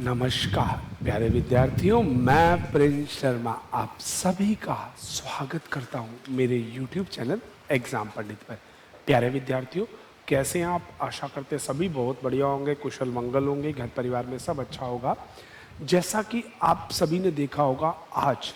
नमस्कार प्यारे विद्यार्थियों, मैं प्रिंस शर्मा आप सभी का स्वागत करता हूं मेरे YouTube चैनल एग्जाम पंडित पर। प्यारे विद्यार्थियों, कैसे हैं आप? आशा करते हैं सभी बहुत बढ़िया होंगे, कुशल मंगल होंगे, घर परिवार में सब अच्छा होगा। जैसा कि आप सभी ने देखा होगा, आज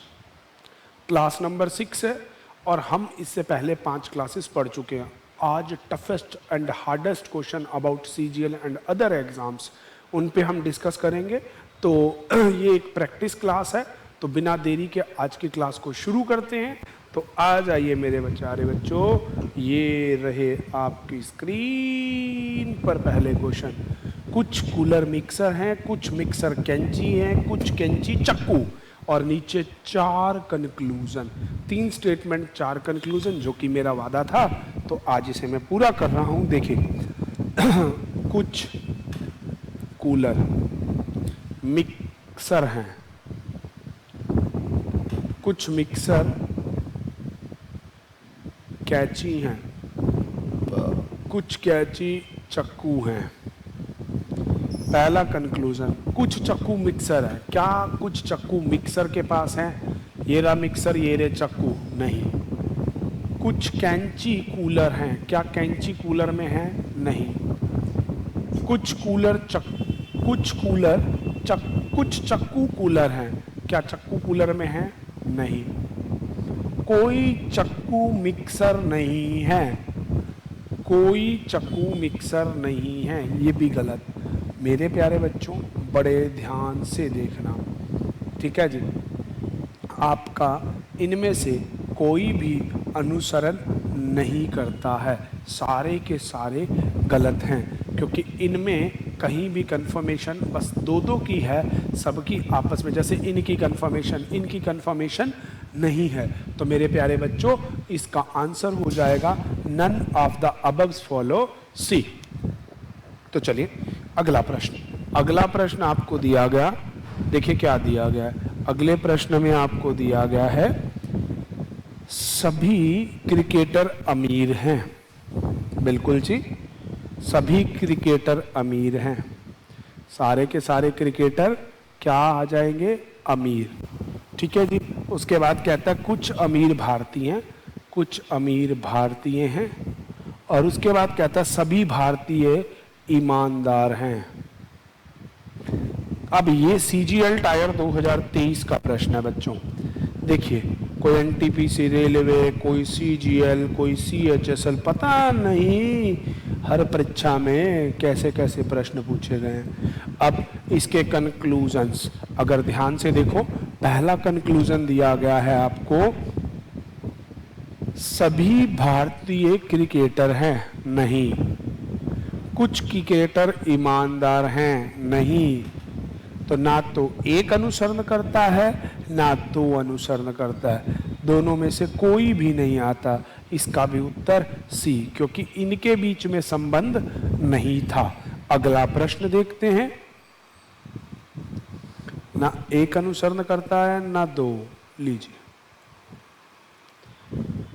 क्लास नंबर 6 है और हम इससे पहले 5 क्लासेस पढ़ चुके हैं। आज toughest and hardest question about CGL and other exams, उन पे हम डिस्कस करेंगे। तो ये एक प्रैक्टिस क्लास है, तो बिना देरी के आज की क्लास को शुरू करते हैं। तो आ जाइए मेरे प्यारे बच्चों, ये रहे आपकी स्क्रीन पर पहले क्वेश्चन। कुछ कूलर मिक्सर हैं, कुछ मिक्सर कैंची हैं, कुछ कैंची चक्कू, और नीचे 4 कंक्लूजन। 3 स्टेटमेंट 4 कंक्लूजन, जो कि मेरा वादा था, तो आज इसे मैं पूरा कर रहा हूं। देखिए कुछ कूलर मिक्सर हैं, कुछ मिक्सर कैंची हैं, कुछ कैंची चक्कू हैं। पहला कंक्लूजन, कुछ चक्कू मिक्सर है। क्या कुछ चक्कू मिक्सर के पास हैं? ये रहा मिक्सर, ये रहे चक्कू? नहीं। कुछ कैंची कूलर हैं। क्या कैंची कूलर में है? नहीं। कुछ चक्कू कूलर हैं। क्या चक्कू कूलर में है? नहीं। कोई चक्कू मिक्सर नहीं है। कोई चक्कू मिक्सर नहीं है, ये भी गलत। मेरे प्यारे बच्चों, बड़े ध्यान से देखना, ठीक है जी। आपका इनमें से कोई भी अनुसरण नहीं करता है, सारे के सारे गलत हैं, क्योंकि इनमें कहीं भी कंफर्मेशन बस दो की है, सबकी आपस में। जैसे इनकी कंफर्मेशन नहीं है। तो मेरे प्यारे बच्चों, इसका आंसर हो जाएगा none of the above follow C. तो चलिए अगला प्रश्न आपको दिया गया। देखिए क्या दिया गया है। अगले प्रश्न में आपको दिया गया है, सभी क्रिकेटर अमीर हैं। बिल्कुल जी, सभी क्रिकेटर अमीर हैं। सारे के सारे क्रिकेटर क्या आ जाएंगे? अमीर। ठीक है जी। उसके बाद कहता है कुछ अमीर भारतीय हैं, और उसके बाद कहता है सभी भारतीय ईमानदार हैं। अब ये CGL टायर 2023 का प्रश्न है बच्चों। देखिए, कोई NTPC रेलवे, कोई CGL, कोई CHSL, पता नहीं हर परीक्षा में कैसे कैसे प्रश्न पूछे गए हैं। अब इसके कंक्लूजन्स अगर ध्यान से देखो, पहला कंक्लूजन दिया गया है आपको, सभी भारतीय क्रिकेटर हैं। नहीं। कुछ क्रिकेटर ईमानदार हैं। नहीं। तो ना तो एक अनुसरण करता है, ना तो अनुसरण करता है, दोनों में से कोई भी नहीं आता। इसका भी उत्तर सी, क्योंकि इनके बीच में संबंध नहीं था। अगला प्रश्न देखते हैं। ना एक अनुसरण करता है, ना दो। लीजिए,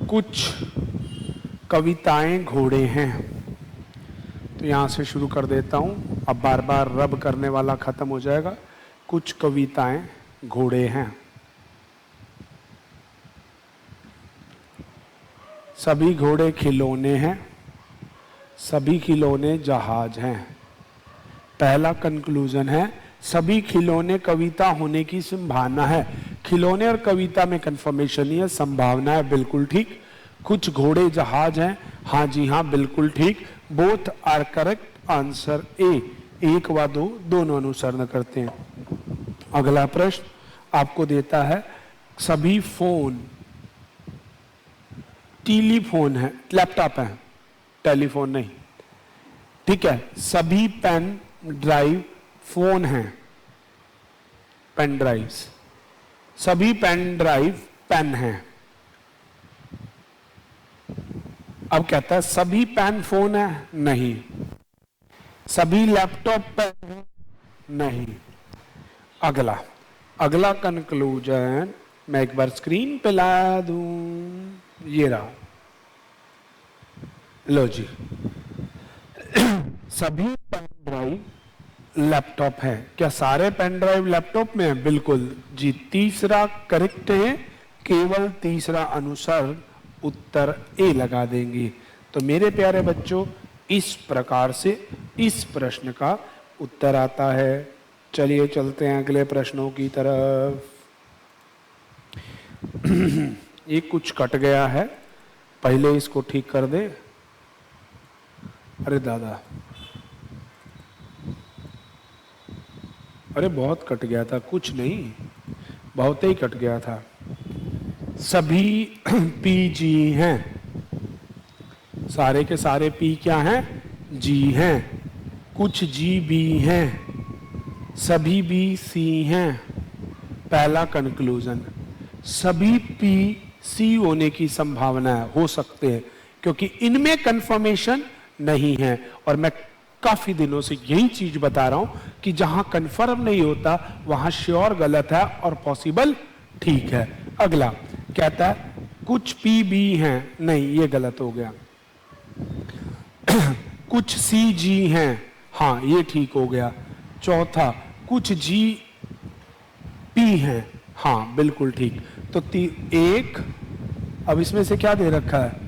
कुछ कविताएं घोड़े हैं। तो यहां से शुरू कर देता हूं, अब बार बार रब करने वाला खत्म हो जाएगा। कुछ कविताएं घोड़े हैं। सभी घोड़े खिलौने हैं। सभी खिलौने जहाज हैं। पहला कंक्लूजन है, सभी खिलौने कविता होने की संभावना है। खिलौने और कविता में कंफर्मेशन ही है, संभावना है। बिल्कुल ठीक। कुछ घोड़े जहाज हैं। हाँ जी हाँ, बिल्कुल ठीक। Both are correct. Answer A. 1 व 2 दोनों अनुसरण करते हैं। अगला प्रश्न आपको देता है, सभी फोन टेलीफोन है, लैपटॉप है, टेलीफोन नहीं, ठीक है। सभी पेन ड्राइव फोन हैं, पेन ड्राइव्स। सभी पेन ड्राइव पेन हैं। अब कहता है सभी पेन फोन है। नहीं। सभी लैपटॉप पेन है। नहीं। अगला कंक्लूजन मैं एक बार स्क्रीन पे ला दूं, ये रहा। लो जी, सभी पेन ड्राइव लैपटॉप है। क्या सारे पेन ड्राइव लैपटॉप में है? बिल्कुल जी, तीसरा करेक्ट है, केवल तीसरा अनुसार उत्तर ए लगा देंगे। तो मेरे प्यारे बच्चों, इस प्रकार से इस प्रश्न का उत्तर आता है। चलिए चलते हैं अगले प्रश्नों की तरफ। ये कुछ कट गया है, पहले इसको ठीक कर दे। अरे दादा, अरे बहुत कट गया था, कुछ नहीं, बहुत ही कट गया था। सभी पी जी हैं, सारे के सारे पी क्या हैं? जी हैं। कुछ जी बी हैं, सभी बी सी हैं। पहला कंक्लूजन, सभी पी सी होने की संभावना है, हो सकते हैं, क्योंकि इनमें कंफर्मेशन नहीं है। और मैं काफी दिनों से यही चीज बता रहा हूं कि जहां कंफर्म नहीं होता वहां श्योर गलत है और पॉसिबल ठीक है। अगला कहता है कुछ पी बी हैं, नहीं ये गलत हो गया। कुछ सी जी हैं, हाँ ये ठीक हो गया। चौथा, कुछ जी पी हैं, हाँ बिल्कुल ठीक। तो एक, अब इसमें से क्या दे रखा है?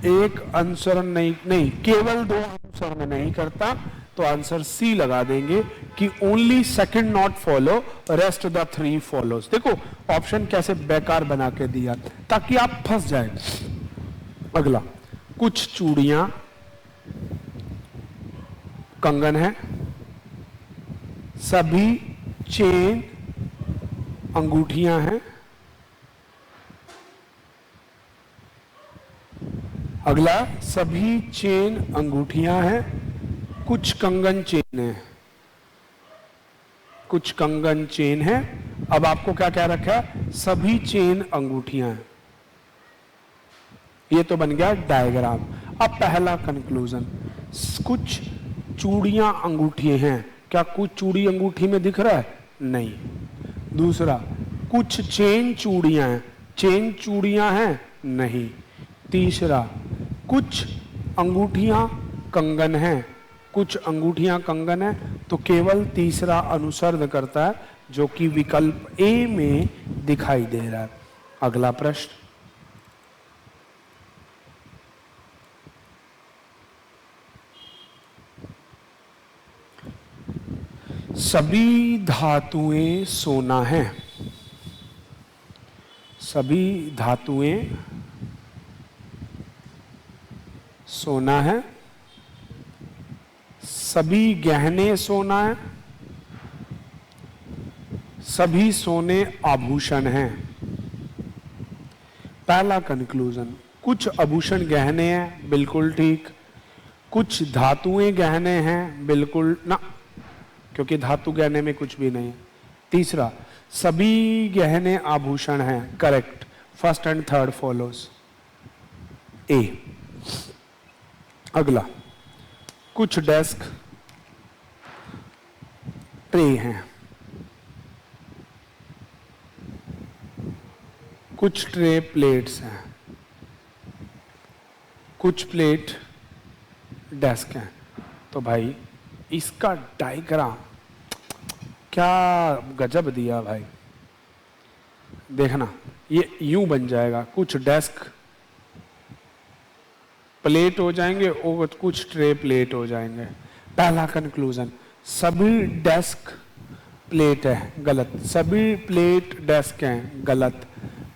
एक अनुसरण नहीं, केवल दो अनुसरण नहीं करता, तो आंसर सी लगा देंगे कि only second not follow, rest the three follows. देखो ऑप्शन कैसे बेकार बना के दिया ताकि आप फंस जाए। अगला, कुछ चूड़ियां कंगन है, सभी चेन अंगूठियां हैं। अगला, सभी चेन अंगूठियां हैं, कुछ कंगन चेन है, कुछ कंगन चेन है। अब आपको क्या कह रखा है? सभी चेन अंगूठियां हैं। ये तो बन गया डायग्राम। अब पहला कंक्लूजन, कुछ चूड़ियां अंगूठी हैं, क्या कुछ चूड़ी अंगूठी में दिख रहा है? नहीं। दूसरा, कुछ चेन चूड़ियां हैं, चेन चूड़ियां हैं? नहीं। तीसरा, कुछ अंगूठियां कंगन हैं, कुछ अंगूठियां कंगन हैं। तो केवल तीसरा अनुसरण करता है, जो कि विकल्प ए में दिखाई दे रहा है। अगला प्रश्न, सभी धातुएं सोना है, सभी धातुएं सोना है, सभी गहने सोना है, सभी सोने आभूषण हैं। पहला कंक्लूजन, कुछ आभूषण गहने हैं, बिल्कुल ठीक। कुछ धातुएं गहने हैं, बिल्कुल ना, क्योंकि धातु गहने में कुछ भी नहीं है। तीसरा, सभी गहने आभूषण हैं, correct. First and third follows, A. अगला, कुछ डेस्क ट्रे हैं, कुछ ट्रे प्लेट्स हैं, कुछ प्लेट डेस्क हैं। तो भाई इसका डायग्राम क्या गजब दिया भाई। देखना ये यूं बन जाएगा, कुछ डेस्क प्लेट हो जाएंगे और कुछ ट्रे प्लेट हो जाएंगे। पहला कंक्लूजन, सभी डेस्क प्लेट है, गलत। सभी प्लेट डेस्क हैं, गलत।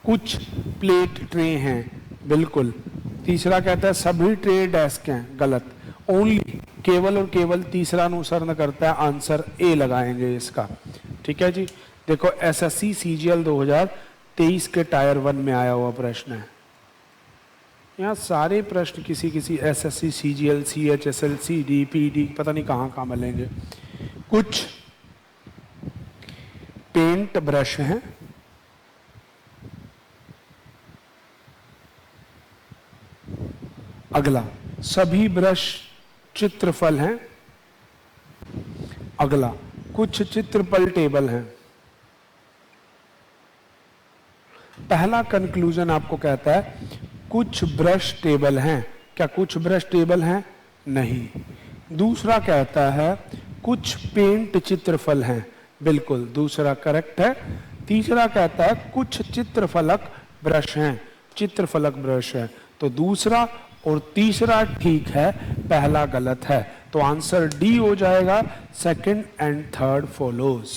कुछ प्लेट ट्रे हैं, बिल्कुल। तीसरा कहता है सभी ट्रे डेस्क हैं, गलत। ओनली, केवल और केवल तीसरा अनुसरण करता है, आंसर ए लगाएंगे इसका। ठीक है जी। देखो एसएससी सीजीएल 2023 के टायर 1 में आया हुआ प्रश्न है। यहाँ सारे प्रश्न किसी किसी SSC CGL CHSL CD PD पता नहीं कहाँ कहाँ मिलेंगे। कुछ पेंट ब्रश हैं, अगला सभी ब्रश चित्रफल हैं, अगला कुछ चित्रफल टेबल हैं। पहला कंक्लूजन आपको कहता है कुछ ब्रश टेबल हैं, क्या कुछ ब्रश टेबल हैं? नहीं। दूसरा कहता है कुछ पेंट चित्रफल हैं, बिल्कुल दूसरा करेक्ट है। तीसरा कहता है कुछ चित्रफलक ब्रश हैं, चित्रफलक ब्रश है, तो दूसरा और तीसरा ठीक है, पहला गलत है। तो आंसर डी हो जाएगा, सेकंड एंड थर्ड फॉलोज।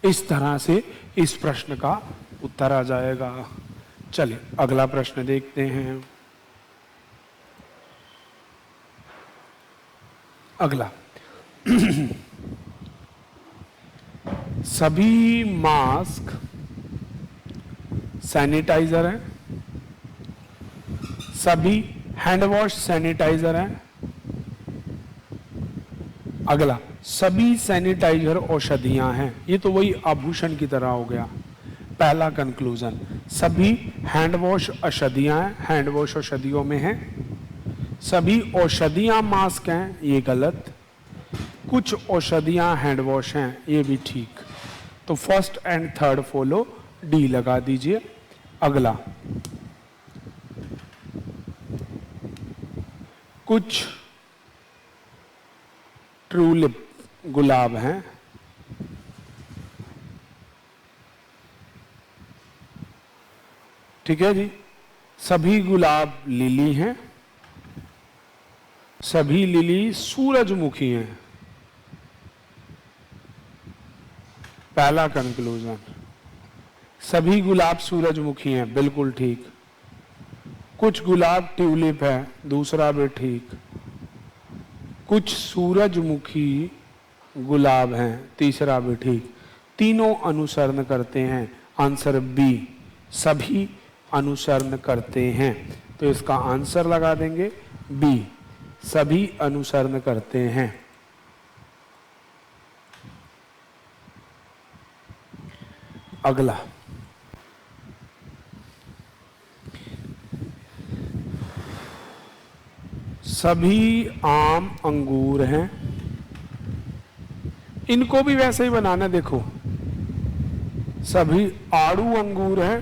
इस तरह से इस प्रश्न का उत्तर आ जाएगा। चलिए अगला प्रश्न देखते हैं। अगला सभी मास्क सैनिटाइजर हैं, सभी हैंड वॉश सैनिटाइजर हैं। अगला सभी सैनिटाइजर औषधियां हैं, ये तो वही आभूषण की तरह हो गया। पहला कंक्लूजन, सभी हैंड वॉश औषधियां हैं, हैंड वॉश औषधियों में है। सभी औषधियां मास्क हैं, ये गलत। कुछ औषधियां हैंड वॉश हैं, ये भी ठीक। तो first and third follow, D लगा दीजिए। अगला कुछ ट्यूलिप गुलाब हैं, ठीक है जी। सभी गुलाब लिली हैं, सभी लिली सूरजमुखी हैं। पहला कंक्लूजन, सभी गुलाब सूरजमुखी हैं, बिल्कुल ठीक। कुछ गुलाब ट्यूलिप है, दूसरा भी ठीक। कुछ सूरजमुखी गुलाब हैं, तीसरा भी ठीक। तीनों अनुसरण करते हैं, आंसर बी, सभी अनुसरण करते हैं। तो इसका आंसर लगा देंगे बी, सभी अनुसरण करते हैं। अगला सभी आम अंगूर हैं, इनको भी वैसे ही बनाना। देखो सभी आड़ू अंगूर हैं,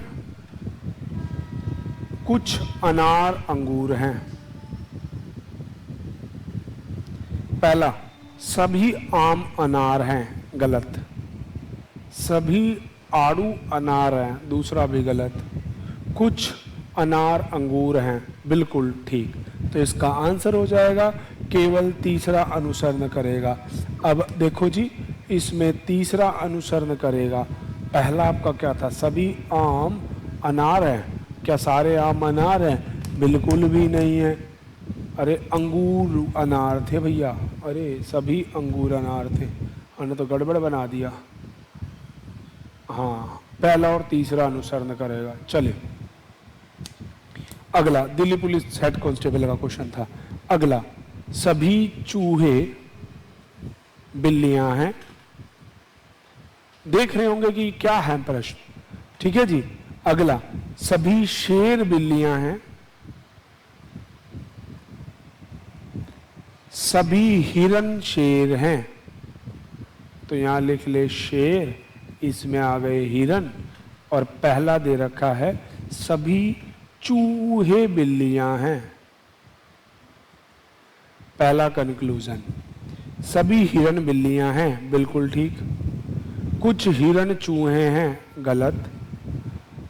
कुछ अनार अंगूर हैं। पहला सभी आम अनार हैं, गलत। सभी आड़ू अनार हैं, दूसरा भी गलत। कुछ अनार अंगूर हैं, बिल्कुल ठीक। तो इसका आंसर हो जाएगा केवल तीसरा अनुसरण करेगा। अब देखो जी, इसमें तीसरा अनुसरण करेगा। पहला आपका क्या था, सभी आम अनार हैं, क्या सारे आम अनार हैं? बिल्कुल भी नहीं है। अरे अंगूर अनार थे भैया, अरे सभी अंगूर अनार थे, हमने तो गड़बड़ बना दिया। हाँ, पहला और तीसरा अनुसरण करेगा। चलिए अगला दिल्ली पुलिस हेड कांस्टेबल का क्वेश्चन था। अगला सभी चूहे बिल्लियां हैं। देख रहे होंगे कि क्या है प्रश्न, ठीक है जी। अगला सभी शेर बिल्लियां हैं, सभी हिरन शेर हैं। तो यहां लिख ले शेर, इसमें आ गए हिरन, और पहला दे रखा है सभी चूहे बिल्लियां हैं। पहला कंक्लूजन, सभी हिरन बिल्लियां हैं, बिल्कुल ठीक। कुछ हिरन चूहे हैं, गलत।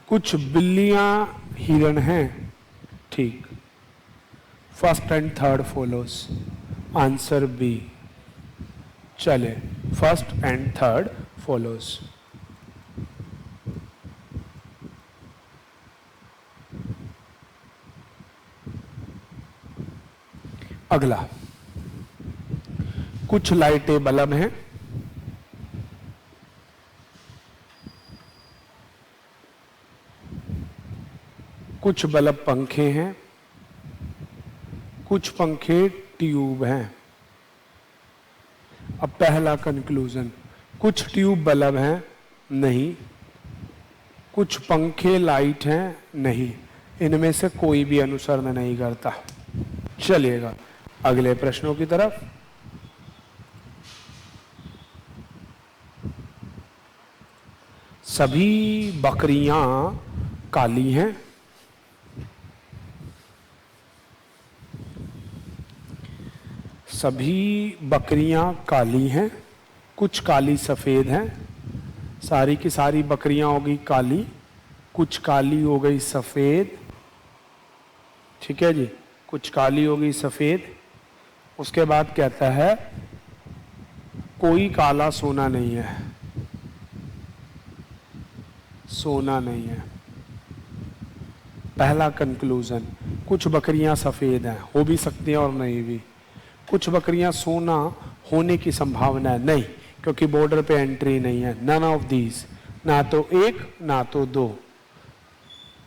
कुछ बिल्लियां हिरन हैं, ठीक। First and third follows, answer B. चले फर्स्ट एंड थर्ड फॉलोस। अगला कुछ लाइटें बल्ब हैं, कुछ बल्ब पंखे हैं, कुछ पंखे ट्यूब हैं। अब पहला कंक्लूजन, कुछ ट्यूब बल्ब हैं, नहीं। कुछ पंखे लाइट हैं, नहीं। इनमें से कोई भी अनुसरण नहीं करता। चलिएगा अगले प्रश्नों की तरफ। सभी बकरियां काली हैं, सभी बकरियां काली हैं, कुछ काली सफ़ेद हैं। सारी की सारी बकरियां हो गई काली, कुछ काली हो गई सफ़ेद, ठीक है जी, कुछ काली हो गई सफ़ेद। उसके बाद कहता है कोई काला सोना नहीं है, सोना नहीं है। पहला कंक्लूजन, कुछ बकरियां सफ़ेद हैं, हो भी सकती हैं और नहीं भी। कुछ बकरियां सोना होने की संभावना है, नहीं, क्योंकि बॉर्डर पे एंट्री नहीं है। नन ऑफ दीज, ना तो एक ना तो दो।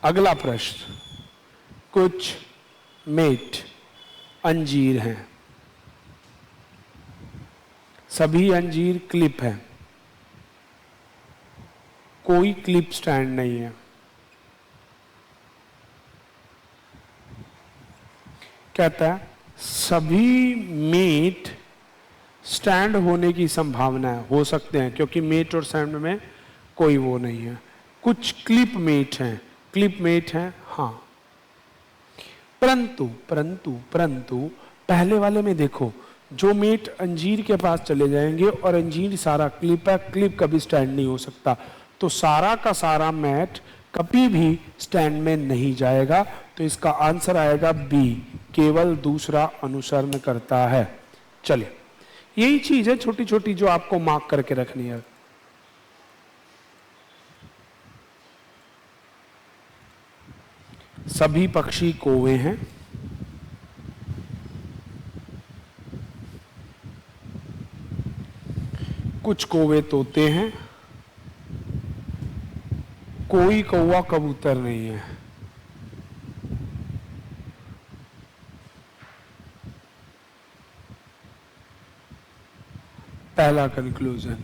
अगला प्रश्न, कुछ मेट अंजीर हैं, सभी अंजीर क्लिप हैं, कोई क्लिप स्टैंड नहीं है। कहता है सभी मेट स्टैंड होने की संभावना है, हो सकते हैं, क्योंकि मेट और स्टैंड में कोई वो नहीं है। कुछ क्लिप मेट हैं, क्लिप मेट हैं, हाँ। परंतु परंतु परंतु पहले वाले में देखो, जो मेट अंजीर के पास चले जाएंगे और अंजीर सारा क्लिप है, क्लिप कभी स्टैंड नहीं हो सकता, तो सारा का सारा मैट कभी भी स्टैंड में नहीं जाएगा। तो इसका आंसर आएगा बी, केवल दूसरा अनुसरण करता है। चलिए, यही चीज है छोटी छोटी जो आपको मार्क करके रखनी है। सभी पक्षी कौवे हैं, कुछ कौवे तोते हैं, कोई कौवा कबूतर नहीं है। पहला कंक्लूजन,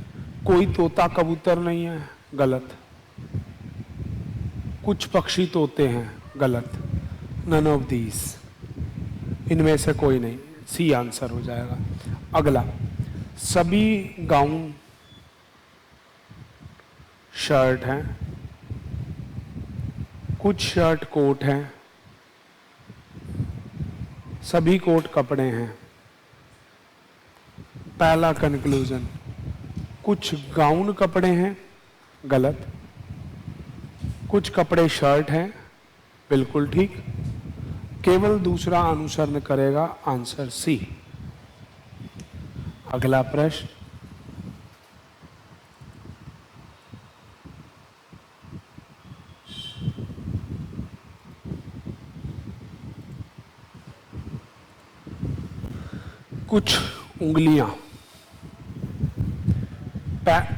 कोई तोता कबूतर नहीं है, गलत। कुछ पक्षी तोते हैं, गलत। नन ऑफ दीज, इनमें से कोई नहीं, सी आंसर हो जाएगा। अगला, सभी गाउन शर्ट हैं, कुछ शर्ट कोट हैं, सभी कोट कपड़े हैं। पहला कंक्लूजन, कुछ गाउन कपड़े हैं, गलत। कुछ कपड़े शर्ट हैं, बिल्कुल ठीक। केवल दूसरा अनुसरण करेगा, आंसर सी। अगला प्रश्न, कुछ उंगलियां,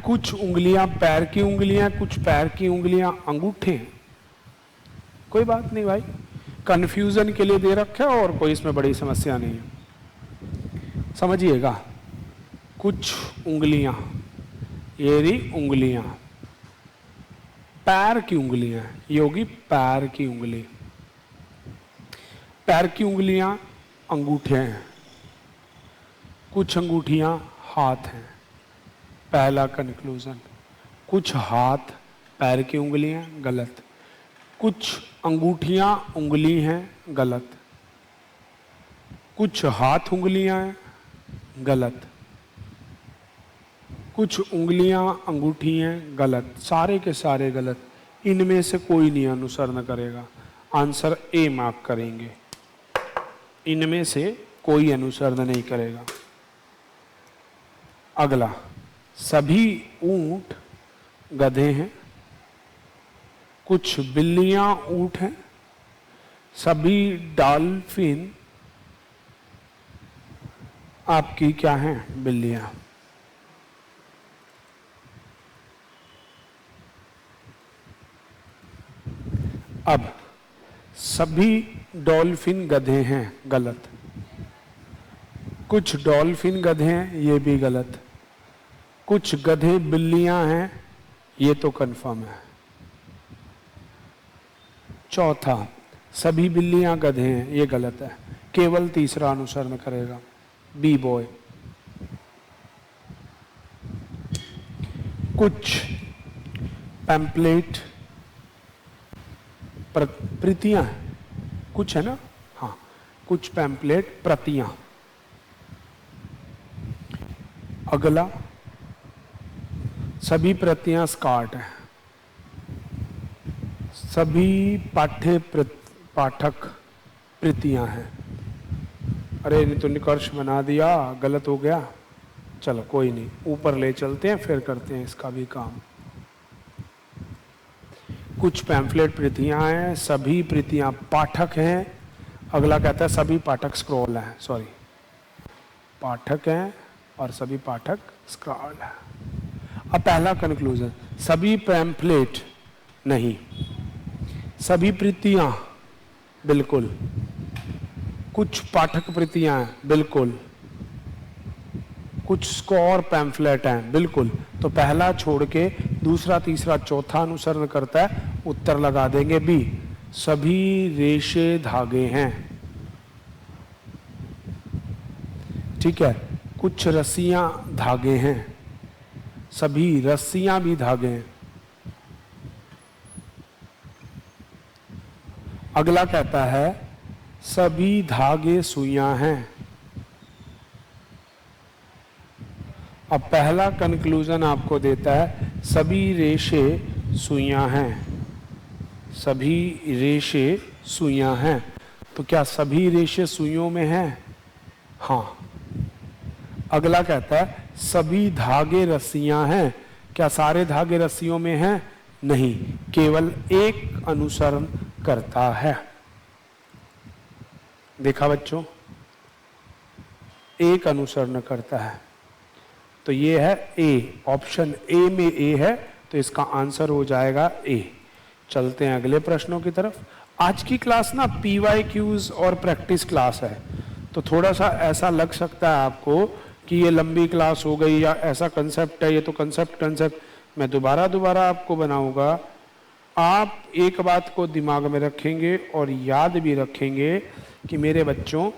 कुछ उंगलियां पैर की उंगलियां, कुछ पैर की उंगलियां अंगूठे। कोई बात नहीं भाई, कंफ्यूजन के लिए दे रखा है और कोई इसमें बड़ी समस्या नहीं है, समझिएगा। कुछ उंगलियां, ये रही उंगलियां, पैर की उंगलियां, ये होगी पैर की उंगली। पैर की उंगलियां अंगूठे हैं, कुछ अंगूठियां हाथ हैं। पहला कंक्लूजन, कुछ हाथ पैर की उंगलियां, गलत। कुछ अंगूठियां उंगली हैं, गलत। कुछ हाथ उंगलियां हैं, गलत। कुछ उंगलियां अंगूठी हैं, गलत। सारे के सारे गलत, इनमें से कोई नहीं अनुसरण करेगा, आंसर ए मार्क करेंगे। इनमें से कोई अनुसरण नहीं करेगा। अगला, सभी ऊंट गधे हैं, कुछ बिल्लियां ऊंट हैं, सभी डॉल्फिन आपकी क्या हैं, बिल्लियां। अब सभी डॉल्फिन गधे हैं, गलत। कुछ डॉल्फिन गधे हैं, ये भी गलत। कुछ गधे बिल्लियां हैं, ये तो कंफर्म है। चौथा, सभी बिल्लियां गधे हैं, ये गलत है, केवल तीसरा अनुसरण करेगा, बी बॉय। कुछ पैम्पलेट प्रतियां, कुछ है ना, हाँ, कुछ पैम्पलेट प्रतियां, अगला, सभी प्रतियां स्कार्ट हैं, सभी पाठक प्रतियां हैं। अरे नहीं तो निष्कर्ष बना दिया, गलत हो गया। चलो कोई नहीं, ऊपर ले चलते हैं, फिर करते हैं इसका भी काम। कुछ पैम्फलेट प्रतियां हैं, सभी प्रतियां पाठक हैं। अगला कहता है सभी पाठक स्क्रॉल हैं, सॉरी, पाठक हैं और सभी पाठक स्क्रॉल हैं। अब पहला कंक्लूजन, सभी पैम्फलेट नहीं, सभी प्रतियां बिल्कुल, कुछ पाठक प्रतियां हैं बिल्कुल, कुछ स्कोर पैम्फलेट हैं बिल्कुल। तो पहला छोड़ के दूसरा तीसरा चौथा अनुसरण करता है, उत्तर लगा देंगे बी, सभी रेशे धागे हैं। ठीक है, कुछ रस्सियां धागे हैं, सभी रस्सियां भी धागे हैं। अगला कहता है सभी धागे सुइयां हैं। अब पहला कंक्लूजन आपको देता है सभी रेशे सुइयां हैं, सभी रेशे सुइयां हैं। तो क्या सभी रेशे सुइयों में हैं? हाँ। अगला कहता है सभी धागे रस्सियां हैं, क्या सारे धागे रस्सियों में हैं? नहीं, केवल एक अनुसरण करता है। देखा बच्चों, एक अनुसरण करता है। तो ये है ए, ऑप्शन ए में ए है, तो इसका आंसर हो जाएगा ए। चलते हैं अगले प्रश्नों की तरफ। आज की क्लास ना PYQs और प्रैक्टिस क्लास है, तो थोड़ा सा ऐसा लग सकता है आपको कि ये लंबी क्लास हो गई या ऐसा कंसेप्ट है, ये तो कंसेप्ट मैं दोबारा आपको बनाऊंगा। आप एक बात को दिमाग में रखेंगे और याद भी रखेंगे कि मेरे बच्चों,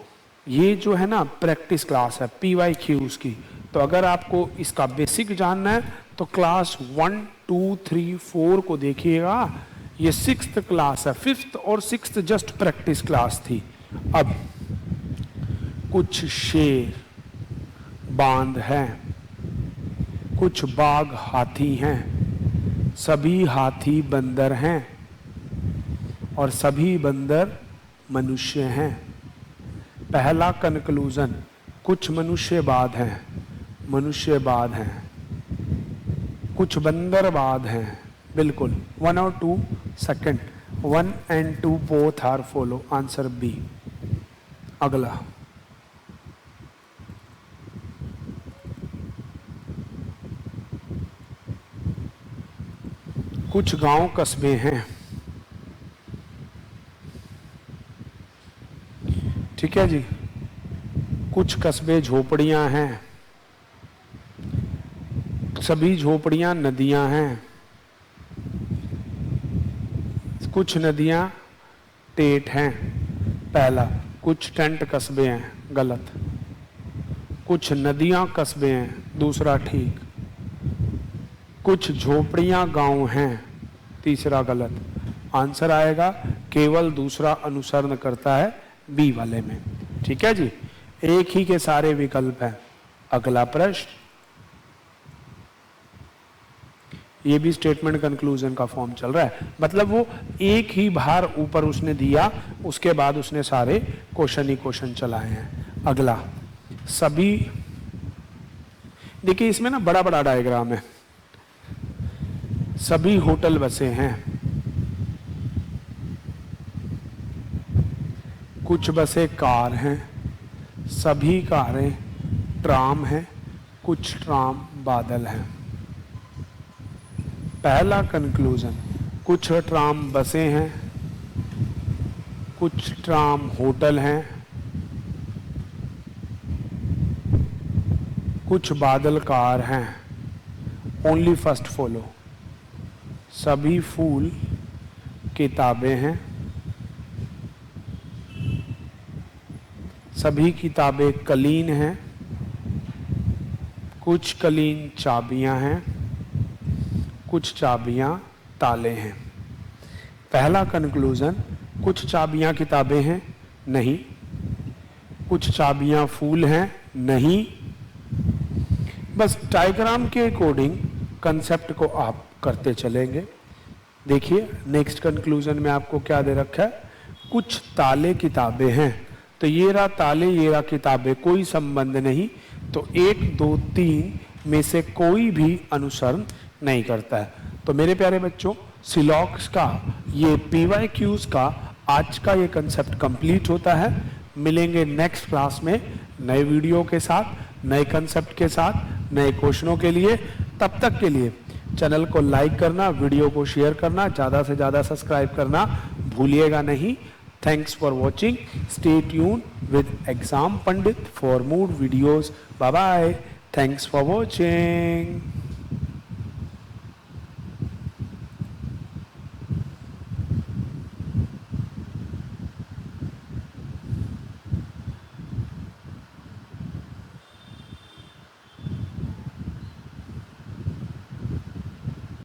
ये जो है ना प्रैक्टिस क्लास है PYQs की, तो अगर आपको इसका बेसिक जानना है तो क्लास 1, 2, 3, 4 को देखिएगा। ये 6th क्लास है, 5th और 6th जस्ट प्रैक्टिस क्लास थी। अब कुछ शेर बांध हैं, कुछ बाघ हाथी हैं, सभी हाथी बंदर हैं और सभी बंदर मनुष्य हैं। पहला कंक्लूजन, कुछ मनुष्यवाद हैं, मनुष्यवाद हैं, कुछ बंदरवाद हैं, बिल्कुल 1 और 2 second, 1 and 2 both are follow, answer B. अगला, कुछ गांव कस्बे हैं। ठीक है जी, कुछ कस्बे झोपड़ियां हैं, सभी झोपड़ियां नदियां हैं, कुछ नदियां टेट हैं। पहला, कुछ टेंट कस्बे हैं, गलत। कुछ नदियां कस्बे हैं, दूसरा ठीक। कुछ झोपड़ियां गांव हैं, तीसरा गलत। आंसर आएगा केवल दूसरा अनुसरण करता है बी वाले में। ठीक है जी, एक ही के सारे विकल्प हैं। अगला प्रश्न, ये भी स्टेटमेंट कंक्लूजन का फॉर्म चल रहा है, मतलब वो एक ही बार ऊपर उसने दिया, उसके बाद उसने सारे क्वेश्चन ही क्वेश्चन चलाए हैं। अगला, सभी, देखिए इसमें ना बड़ा बड़ा डायग्राम है। सभी होटल बसे हैं, कुछ बसें कार हैं, सभी कारें ट्राम हैं, कुछ ट्राम बादल हैं। पहला कंक्लूजन, कुछ ट्राम बसें हैं, कुछ ट्राम होटल हैं, कुछ बादल कार हैं। Only first follow. सभी फूल किताबें हैं, सभी किताबें कलीन हैं, कुछ कलीन चाबियां हैं, कुछ चाबियां ताले हैं। पहला कंक्लूजन, कुछ चाबियां किताबें हैं, नहीं। कुछ चाबियां फूल हैं, नहीं। बस डायग्राम के अकॉर्डिंग कंसेप्ट को आप करते चलेंगे। देखिए नेक्स्ट कंक्लूजन में आपको क्या दे रखा है, कुछ ताले किताबें हैं, तो ये रहा ताले, ये रहा किताबें, कोई संबंध नहीं, तो 1 2 3 में से कोई भी अनुसरण नहीं करता है। तो मेरे प्यारे बच्चों, सिलॉक्स का ये PYQs का आज का ये कंसेप्ट कंप्लीट होता है। मिलेंगे नेक्स्ट क्लास में नए वीडियो के साथ, नए कंसेप्ट के साथ, नए क्वेश्चनों के लिए। तब तक के लिए चैनल को लाइक करना, वीडियो को शेयर करना, ज़्यादा से ज़्यादा सब्सक्राइब करना भूलिएगा नहीं। Thanks for watching. Stay tuned with Exam Pandit for more videos. Bye bye. Thanks for watching.